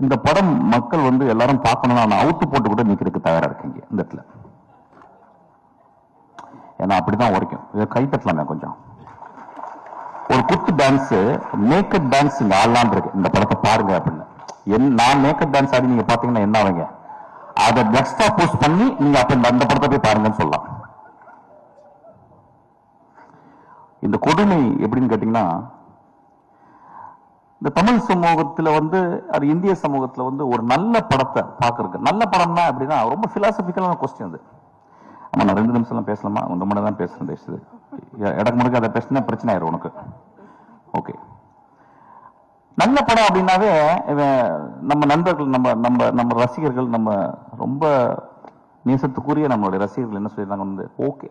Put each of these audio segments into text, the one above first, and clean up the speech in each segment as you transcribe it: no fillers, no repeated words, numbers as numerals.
இந்த படம் மக்கள் எல்லாரும் பார்க்கணும்னா நான் அவுத்து போட்டு கூட நிக்கிறதுக்கு தயாரா இருக்கீங்க இந்த இடத்துல. ஏன்னா அப்படிதான் உரைக்கும். இதை கை தட்டலாமே கொஞ்சம். ஒரு குத்து டான்ஸ், நேக்கட் டான்ஸ் இங்க ஆடலாம் இருக்கு. இந்த படத்தை பாருங்க அப்படின்னு. நான் நேக்கட் டான்ஸ் ஆடி நீங்க பாத்தீங்கன்னா என்ன ஆவீங்க? அதை எக்ஸ்ட்ரா போஸ்ட் பண்ணி நீங்க அப்ப அந்த படத்தை போய் பாருங்கன்னு சொல்லலாம். இந்த கொடுமை எப்படின்னு கேட்டீங்கன்னா, இந்த தமிழ் சமூகத்துல அது இந்திய சமூகத்துல ஒரு நல்ல படத்தை பாக்குறதுக்கு, நல்ல படம்னா அப்படின்னா ரொம்ப பிலாசபிக்கலான கொஸ்டின் அது. ஆமா, நான் 2 நிமிஷம் பேசலாமா? 1 மணி தான் பேசுறேன். இடக்கு முடுக்க அதை பேசினா பிரச்சனை ஆயிரும் உனக்கு. ஓகே, நல்ல படம் அப்படின்னாவே நம்ம நண்பர்கள், நம்ம ரசிகர்கள், நம்ம ரொம்ப நேசத்துக்குரிய நம்மளுடைய ரசிகர்கள் என்ன சொல்லிடுறாங்க, ஓகே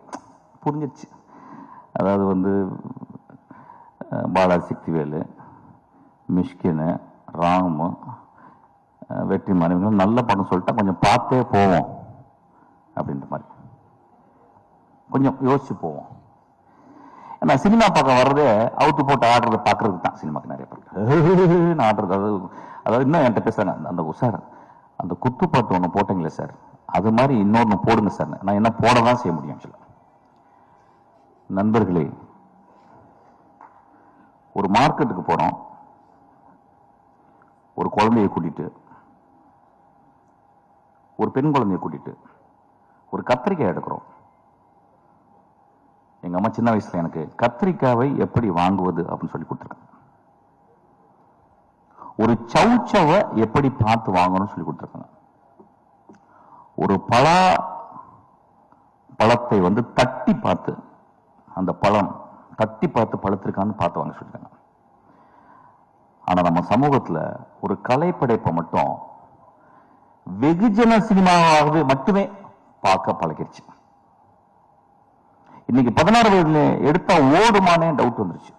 புரிஞ்சிச்சு. அதாவது பாலாஜி சக்திவேலு, மிஷ்கின், ராமு, வெற்றிமாறன் இவங்க நல்ல படம் சொல்லிட்டா கொஞ்சம் பார்த்தே போவோம் அப்படின்ற மாதிரி கொஞ்சம் யோசிச்சு போவோம். ஏன்னா சினிமா பார்க்க வர்றதே அவுத்து போட்டு ஆடுறதை பார்க்கறதுக்கு தான். சினிமாக்கு நிறைய பேர் ஆடுறது, அதாவது இன்னும் என்கிட்ட பேசுறாங்க, அந்த சார் அந்த குத்துப்பாட்டு ஒன்று போட்டீங்களே சார், அது மாதிரி இன்னொன்று போடுங்க சார். நான் என்ன போட தான் செய்ய முடியும். சொல்ல நண்பர்களே, ஒரு மார்க்கெட்டுக்கு போறோம், ஒரு குழந்தையை கூட்டிட்டு, ஒரு பெண் குழந்தையை கூட்டிட்டு ஒரு கத்திரிக்காய் எடுக்கிறோம். எங்க அம்மா சின்ன வயசுல எனக்கு கத்திரிக்காவை எப்படி வாங்குவது அப்படின்னு சொல்லி கொடுத்துருக்காங்க. ஒரு சவுச்சவை எப்படி பார்த்து வாங்கணும்னு சொல்லி கொடுத்துருக்காங்க. ஒரு பழத்தை தட்டி பார்த்து, அந்த பழம் தட்டி பார்த்து பழுத்திருக்கான்னு பார்த்து வாங்க சொல்லிருக்காங்க. ஆனா நம்ம சமூகத்துல ஒரு கலைப்படைப்பை மட்டும் வெகுஜன சினிமாவாகவே மட்டுமே பார்க்க பழகிருச்சு. இன்னைக்கு 16 வயதுல எடுத்தா ஓடுமானே டவுட் வந்துருச்சு.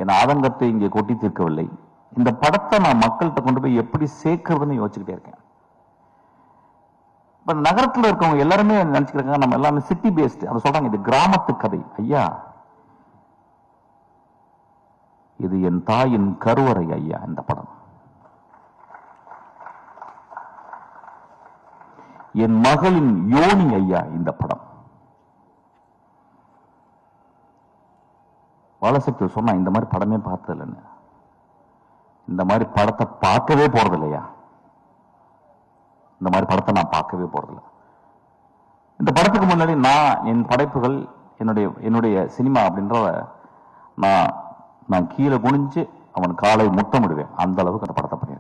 என் ஆதங்கத்தை இங்கே கொட்டி தீர்க்கவில்லை. இந்த படத்தை நான் மக்கள்கிட்ட கொண்டு போய் எப்படி சேர்க்கிறதுன்னு யோசிச்சுக்கிட்டே இருக்கேன். இப்ப நகரத்தில் இருக்கவங்க எல்லாருமே நினைச்சுக்கிறாங்க நம்ம எல்லாமே சிட்டி பேஸ்ட். அதை சொல்றாங்க இது கிராமத்து கதை. ஐயா, இது என் தாயின் கருவறை ஐயா. இந்த படம் என் மகளின் யோனி ஐயா. இந்த படம் வாழசக்தி சொன்னா இந்த மாதிரி படமே பார்த்தது இல்லைன்னு. இந்த மாதிரி படத்தை பார்க்கவே போறது இல்லையா? இந்த மாதிரி படத்தை நான் பார்க்கவே போறதில்லை. இந்த படத்துக்கு முன்னாடி நான் என் படைப்புகள், என்னுடைய சினிமா அப்படின்ற நான் கீழே குனிஞ்சு அவன் காலை முத்தமிடுவேன். அந்த அளவுக்கு அந்த படத்தை பண்ணி